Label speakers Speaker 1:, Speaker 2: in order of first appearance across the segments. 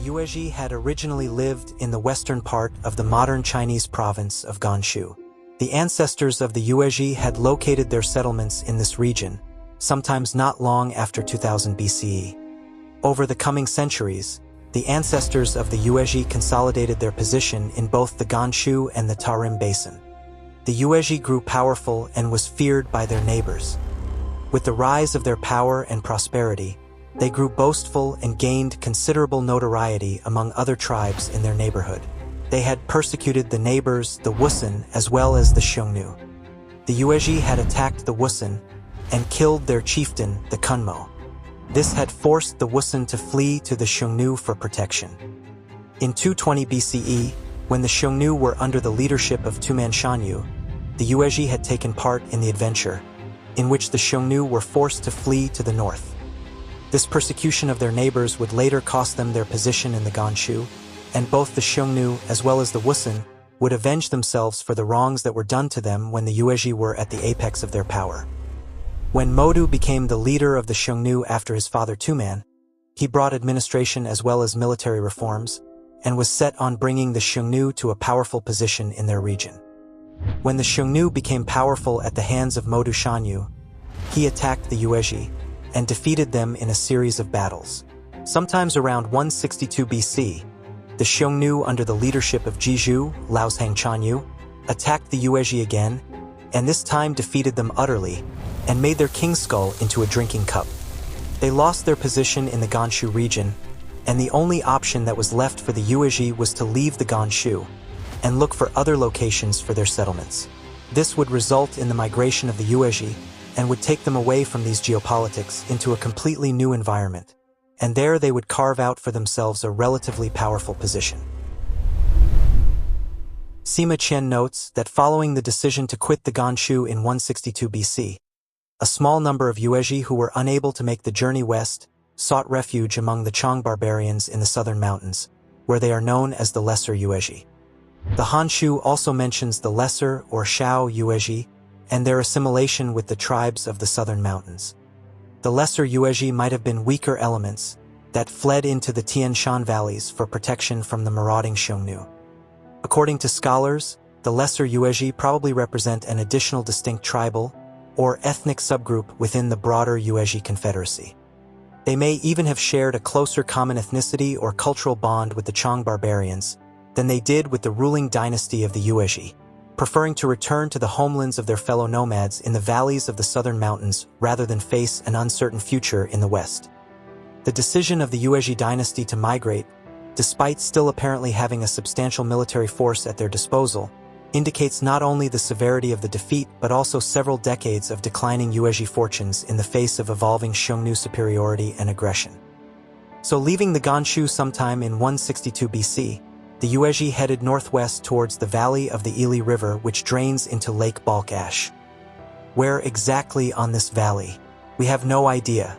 Speaker 1: Yuezhi had originally lived in the western part of the modern Chinese province of Ganshu. The ancestors of the Yuezhi had located their settlements in this region, sometimes not long after 2000 BCE. Over the coming centuries, the ancestors of the Yuezhi consolidated their position in both the Ganshu and the Tarim basin. The Yuezhi grew powerful and was feared by their neighbors. With the rise of their power and prosperity, they grew boastful and gained considerable notoriety among other tribes in their neighborhood. They had persecuted the neighbors, the Wusun, as well as the Xiongnu. The Yuezhi had attacked the Wusun and killed their chieftain, the Kunmo. This had forced the Wusun to flee to the Xiongnu for protection. In 220 BCE, when the Xiongnu were under the leadership of Tuman Shanyu, the Yuezhi had taken part in the adventure, in which the Xiongnu were forced to flee to the north. This persecution of their neighbors would later cost them their position in the Ganshu, and both the Xiongnu as well as the Wusun would avenge themselves for the wrongs that were done to them when the Yuezhi were at the apex of their power. When Modu became the leader of the Xiongnu after his father Tuman, he brought administration as well as military reforms, and was set on bringing the Xiongnu to a powerful position in their region. When the Xiongnu became powerful at the hands of Modu Shanyu, he attacked the Yuezhi and defeated them in a series of battles. Sometimes around 162 BC, the Xiongnu under the leadership of Jizhu, Laoshang Chanyu, attacked the Yuezhi again, and this time defeated them utterly, and made their king's skull into a drinking cup. They lost their position in the Ganshu region, and the only option that was left for the Yuezhi was to leave the Ganshu and look for other locations for their settlements. This would result in the migration of the Yuezhi and would take them away from these geopolitics into a completely new environment, and there they would carve out for themselves a relatively powerful position. Sima Qian notes that following the decision to quit the Ganshu in 162 BC, a small number of Yuezhi who were unable to make the journey west sought refuge among the Chang barbarians in the southern mountains, where they are known as the Lesser Yuezhi. The Hanshu also mentions the Lesser or Shao Yuezhi and their assimilation with the tribes of the southern mountains. The Lesser Yuezhi might have been weaker elements that fled into the Tian Shan valleys for protection from the marauding Xiongnu. According to scholars, the Lesser Yuezhi probably represent an additional distinct tribal or ethnic subgroup within the broader Yuezhi confederacy. They may even have shared a closer common ethnicity or cultural bond with the Chang barbarians than they did with the ruling dynasty of the Yuezhi, preferring to return to the homelands of their fellow nomads in the valleys of the southern mountains rather than face an uncertain future in the west. The decision of the Yuezhi dynasty to migrate, despite still apparently having a substantial military force at their disposal, indicates not only the severity of the defeat but also several decades of declining Yuezhi fortunes in the face of evolving Xiongnu superiority and aggression. So leaving the Ganshu sometime in 162 BC, the Yuezhi headed northwest towards the valley of the Ili River, which drains into Lake Balkh. Where exactly on this valley? We have no idea.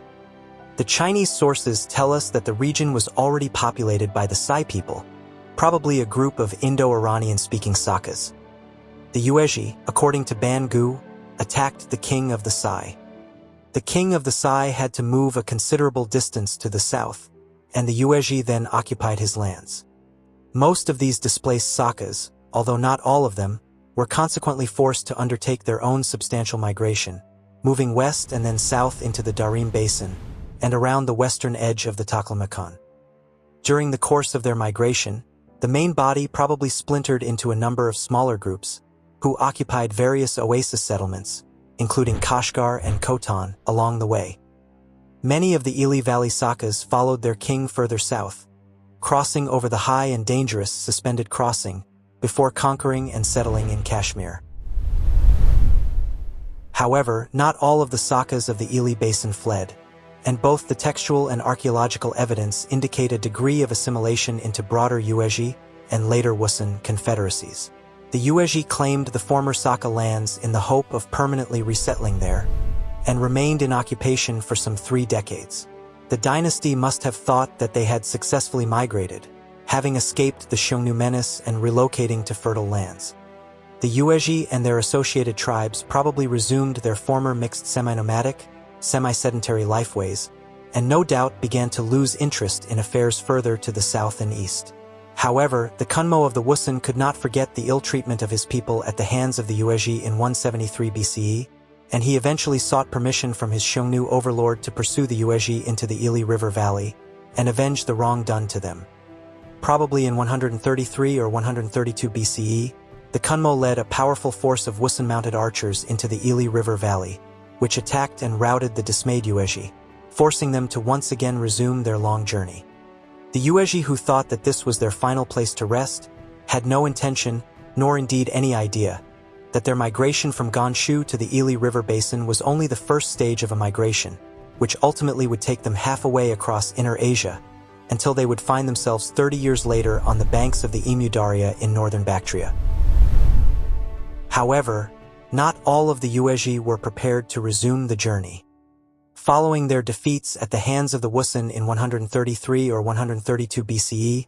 Speaker 1: The Chinese sources tell us that the region was already populated by the Sai people, probably a group of Indo-Iranian-speaking Sakas. The Yuezhi, according to Bangu, attacked the king of the Sai. The king of the Sai had to move a considerable distance to the south, and the Yuezhi then occupied his lands. Most of these displaced Sakas, although not all of them, were consequently forced to undertake their own substantial migration, moving west and then south into the Darim Basin and around the western edge of the Taklamakan. During the course of their migration, the main body probably splintered into a number of smaller groups, who occupied various oasis settlements, including Kashgar and Khotan, along the way. Many of the Ili Valley Sakas followed their king further south, crossing over the high and dangerous suspended crossing before conquering and settling in Kashmir. However, not all of the Sakas of the Ili Basin fled, and both the textual and archaeological evidence indicate a degree of assimilation into broader Yuezhi and later Wusun confederacies. The Yuezhi claimed the former Saka lands in the hope of permanently resettling there, and remained in occupation for some 3 decades. The dynasty must have thought that they had successfully migrated, having escaped the Xiongnu menace and relocating to fertile lands. The Yuezhi and their associated tribes probably resumed their former mixed semi-nomadic, semi-sedentary lifeways, and no doubt began to lose interest in affairs further to the south and east. However, the Kunmo of the Wusun could not forget the ill treatment of his people at the hands of the Yuezhi in 173 BCE, and he eventually sought permission from his Xiongnu overlord to pursue the Yuezhi into the Ili River Valley and avenge the wrong done to them. Probably in 133 or 132 BCE, the Kunmo led a powerful force of Wusun-mounted archers into the Ili River Valley, which attacked and routed the dismayed Yuezhi, forcing them to once again resume their long journey. The Yuezhi, who thought that this was their final place to rest, had no intention, nor indeed any idea, that their migration from Ganshu to the Ili River basin was only the first stage of a migration, which ultimately would take them halfway across Inner Asia, until they would find themselves 30 years later on the banks of the Emu Darya in northern Bactria. However, not all of the Yuezhi were prepared to resume the journey. Following their defeats at the hands of the Wusun in 133 or 132 BCE,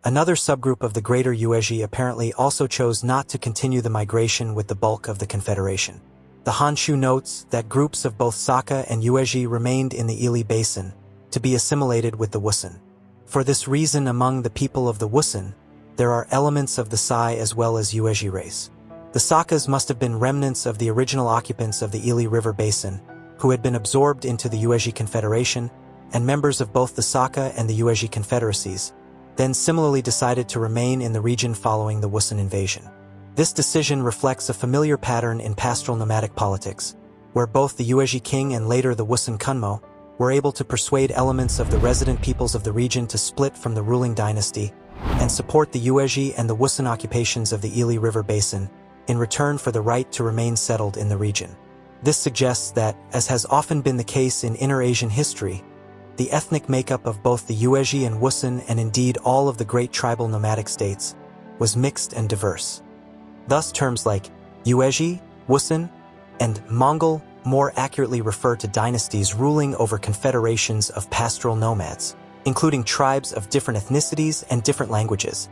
Speaker 1: another subgroup of the Greater Yuezhi apparently also chose not to continue the migration with the bulk of the confederation. The Hanshu notes that groups of both Saka and Yuezhi remained in the Ili Basin to be assimilated with the Wusun. For this reason, among the people of the Wusun, there are elements of the Sai as well as Yuezhi race. The Sakas must have been remnants of the original occupants of the Ili River Basin, who had been absorbed into the Yuezhi Confederation, and members of both the Saka and the Yuezhi confederacies, then similarly decided to remain in the region following the Wusun invasion. This decision reflects a familiar pattern in pastoral nomadic politics, where both the Yuezhi king and later the Wusun Kunmo were able to persuade elements of the resident peoples of the region to split from the ruling dynasty and support the Yuezhi and the Wusun occupations of the Ili River Basin in return for the right to remain settled in the region. This suggests that, as has often been the case in Inner Asian history, the ethnic makeup of both the Yuezhi and Wusun, and indeed all of the great tribal nomadic states, was mixed and diverse. Thus, terms like Yuezhi, Wusun, and Mongol more accurately refer to dynasties ruling over confederations of pastoral nomads, including tribes of different ethnicities and different languages.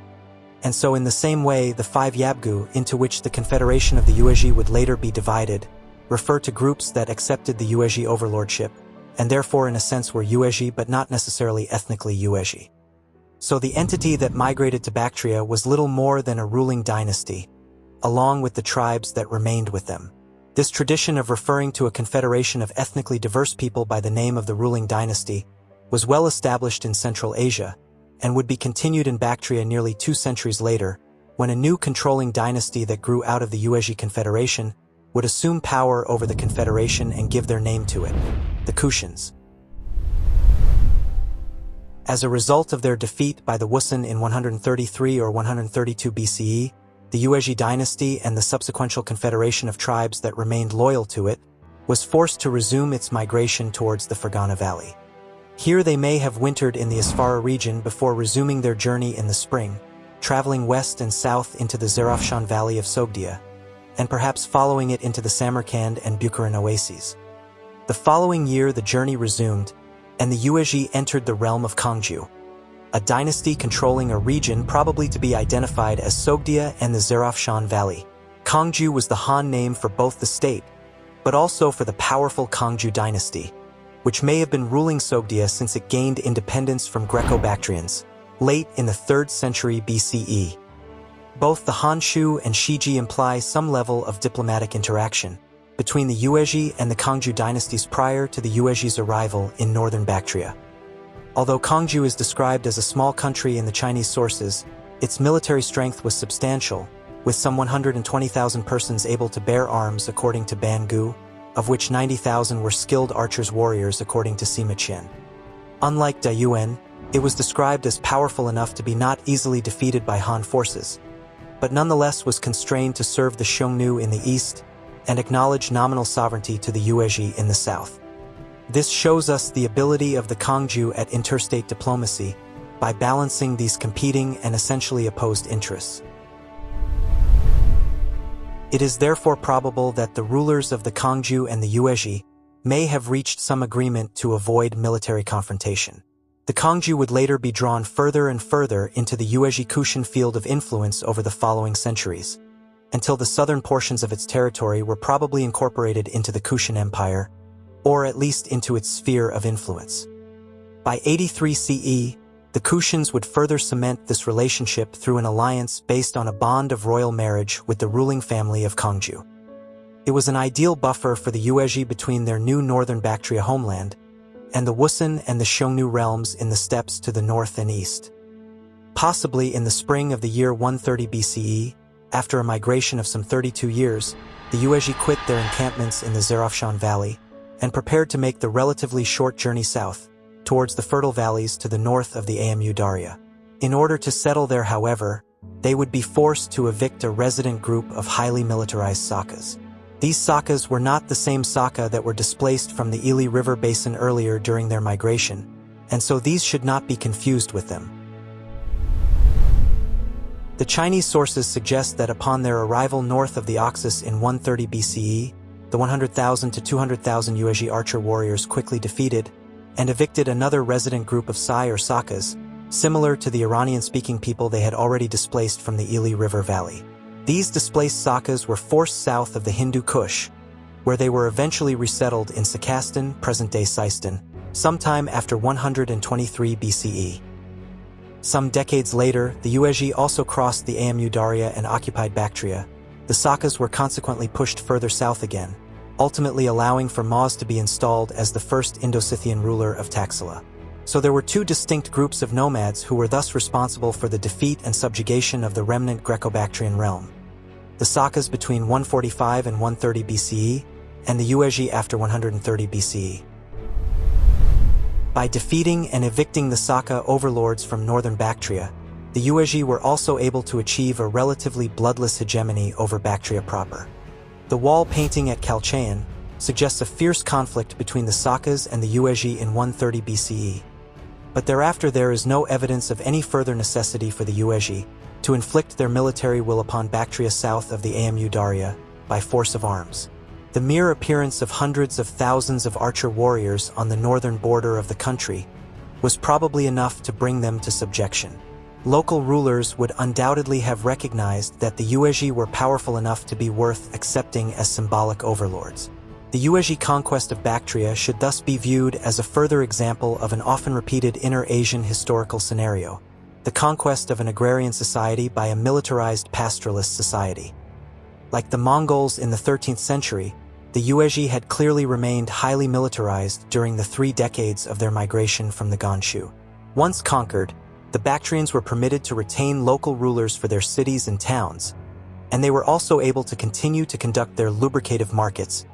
Speaker 1: And so in the same way, the five Yabgu, into which the confederation of the Yuezhi would later be divided, refer to groups that accepted the Yuezhi overlordship, and therefore in a sense were Yuezhi but not necessarily ethnically Yuezhi. So the entity that migrated to Bactria was little more than a ruling dynasty, along with the tribes that remained with them. This tradition of referring to a confederation of ethnically diverse people by the name of the ruling dynasty was well established in Central Asia, and would be continued in Bactria nearly 2 centuries later, when a new controlling dynasty that grew out of the Yuezhi confederation would assume power over the confederation and give their name to it, the Kushans. As a result of their defeat by the Wusun in 133 or 132 BCE, the Yuezhi dynasty and the subsequent confederation of tribes that remained loyal to it was forced to resume its migration towards the Fergana Valley. Here they may have wintered in the Asfara region before resuming their journey in the spring, traveling west and south into the Zarafshan Valley of Sogdia, and perhaps following it into the Samarkand and Bukharan oases. The following year the journey resumed, and the Yuezhi entered the realm of Kangju, a dynasty controlling a region probably to be identified as Sogdia and the Zarafshan Valley. Kangju was the Han name for both the state, but also for the powerful Kangju dynasty, which may have been ruling Sogdia since it gained independence from Greco-Bactrians, late in the 3rd century BCE. Both the Hanshu and Shiji imply some level of diplomatic interaction between the Yuezhi and the Kangju dynasties prior to the Yuezhi's arrival in northern Bactria. Although Kangju is described as a small country in the Chinese sources, its military strength was substantial, with some 120,000 persons able to bear arms according to Ban Gu, of which 90,000 were skilled archers warriors according to Sima Qian. Unlike Dayuan, it was described as powerful enough to be not easily defeated by Han forces, but nonetheless was constrained to serve the Xiongnu in the east and acknowledge nominal sovereignty to the Yuezhi in the south. This shows us the ability of the Kangju at interstate diplomacy by balancing these competing and essentially opposed interests. It is therefore probable that the rulers of the Kangju and the Yuezhi may have reached some agreement to avoid military confrontation. The Kangju would later be drawn further and further into the Yuezhi Kushan field of influence over the following centuries, until the southern portions of its territory were probably incorporated into the Kushan Empire, or at least into its sphere of influence. By 83 CE, the Kushans would further cement this relationship through an alliance based on a bond of royal marriage with the ruling family of Kangju. It was an ideal buffer for the Yuezhi between their new northern Bactria homeland and the Wusun and the Xiongnu realms in the steppes to the north and east. Possibly in the spring of the year 130 BCE, after a migration of some 32 years, the Yuezhi quit their encampments in the Zerafshan Valley and prepared to make the relatively short journey south, towards the fertile valleys to the north of the Amu Darya. In order to settle there, however, they would be forced to evict a resident group of highly militarized Sakas. These Sakas were not the same Saka that were displaced from the Ili River basin earlier during their migration, and so these should not be confused with them. The Chinese sources suggest that upon their arrival north of the Oxus in 130 BCE, the 100,000 to 200,000 Yuezhi archer warriors quickly defeated and evicted another resident group of Sai or Sakas, similar to the Iranian-speaking people they had already displaced from the Ili River Valley. These displaced Sakas were forced south of the Hindu Kush, where they were eventually resettled in Sakastan, present-day Sistan, sometime after 123 BCE. Some decades later, the Yuezhi also crossed the Amu Darya and occupied Bactria. The Sakas were consequently pushed further south again, ultimately allowing for Maz to be installed as the first Indo-Scythian ruler of Taxila. So there were two distinct groups of nomads who were thus responsible for the defeat and subjugation of the remnant Greco-Bactrian realm. The Sakas between 145 and 130 BCE, and the Yuezhi after 130 BCE. By defeating and evicting the Saka overlords from northern Bactria, the Yuezhi were also able to achieve a relatively bloodless hegemony over Bactria proper. The wall painting at Kalchayan suggests a fierce conflict between the Sakas and the Yuezhi in 130 BCE, but thereafter there is no evidence of any further necessity for the Yuezhi to inflict their military will upon Bactria south of the Amu Darya by force of arms. The mere appearance of hundreds of thousands of archer warriors on the northern border of the country was probably enough to bring them to subjection. Local rulers would undoubtedly have recognized that the Yuezhi were powerful enough to be worth accepting as symbolic overlords. The Yuezhi conquest of Bactria should thus be viewed as a further example of an often repeated Inner Asian historical scenario, the conquest of an agrarian society by a militarized pastoralist society. Like the Mongols in the 13th century, the Yuezhi had clearly remained highly militarized during the 3 decades of their migration from the Ganshu. Once conquered, the Bactrians were permitted to retain local rulers for their cities and towns, and they were also able to continue to conduct their lubricative markets,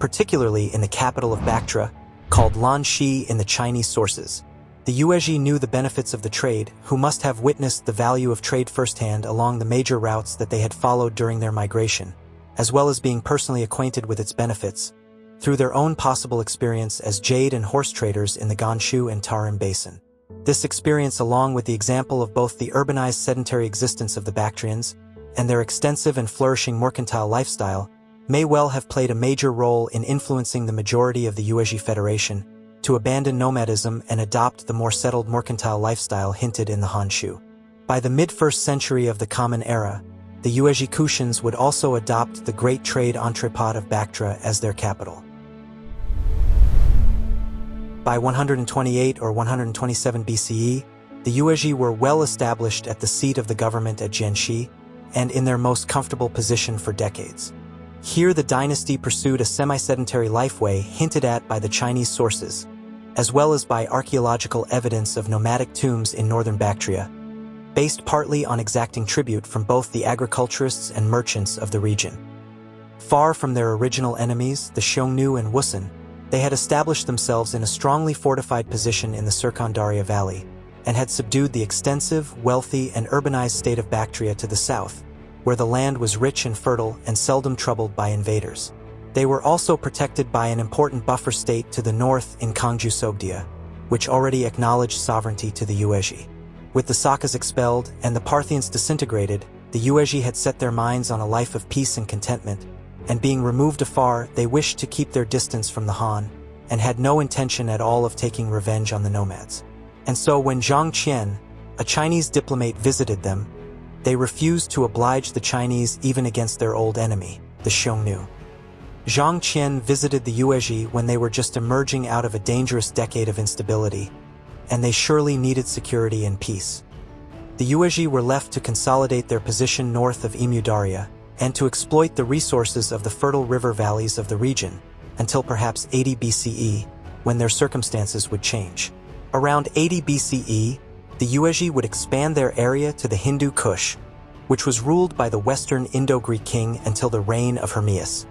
Speaker 1: particularly in the capital of Bactria, called Lanxi in the Chinese sources. The Yuezhi knew the benefits of the trade, who must have witnessed the value of trade firsthand along the major routes that they had followed during their migration, as well as being personally acquainted with its benefits, through their own possible experience as jade and horse traders in the Ganshu and Tarim Basin. This experience, along with the example of both the urbanized sedentary existence of the Bactrians and their extensive and flourishing mercantile lifestyle, may well have played a major role in influencing the majority of the Yuezhi Federation to abandon nomadism and adopt the more settled mercantile lifestyle hinted in the Hanshu. By the mid-1st century of the Common Era, the Yuezhi Kushans would also adopt the great trade entrepot of Bactria as their capital. By 128 or 127 BCE, the Yuezhi were well established at the seat of the government at Jianxi and in their most comfortable position for decades. Here the dynasty pursued a semi-sedentary lifeway hinted at by the Chinese sources, as well as by archaeological evidence of nomadic tombs in northern Bactria, based partly on exacting tribute from both the agriculturists and merchants of the region. Far from their original enemies, the Xiongnu and Wusun, they had established themselves in a strongly fortified position in the Circondaria Valley, and had subdued the extensive, wealthy, and urbanized state of Bactria to the south, where the land was rich and fertile and seldom troubled by invaders. They were also protected by an important buffer state to the north in Kangju Sogdia, which already acknowledged sovereignty to the Yuezhi. With the Sakas expelled and the Parthians disintegrated, the Yuezhi had set their minds on a life of peace and contentment, and being removed afar, they wished to keep their distance from the Han, and had no intention at all of taking revenge on the nomads. And so when Zhang Qian, a Chinese diplomat, visited them, they refused to oblige the Chinese even against their old enemy, the Xiongnu. Zhang Qian visited the Yuezhi when they were just emerging out of a dangerous decade of instability, and they surely needed security and peace. The Yuezhi were left to consolidate their position north of Imu Darya and to exploit the resources of the fertile river valleys of the region until perhaps 80 BCE, when their circumstances would change. Around 80 BCE, the Yuezhi would expand their area to the Hindu Kush, which was ruled by the Western Indo-Greek king until the reign of Hermias.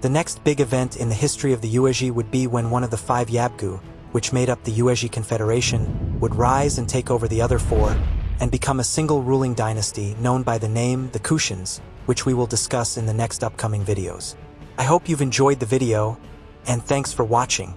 Speaker 1: The next big event in the history of the Yuezhi would be when one of the 5 Yabgu, which made up the Yuezhi confederation, would rise and take over the other 4 and become a single ruling dynasty known by the name the Kushans, which we will discuss in the next upcoming videos. I hope you've enjoyed the video, and thanks for watching.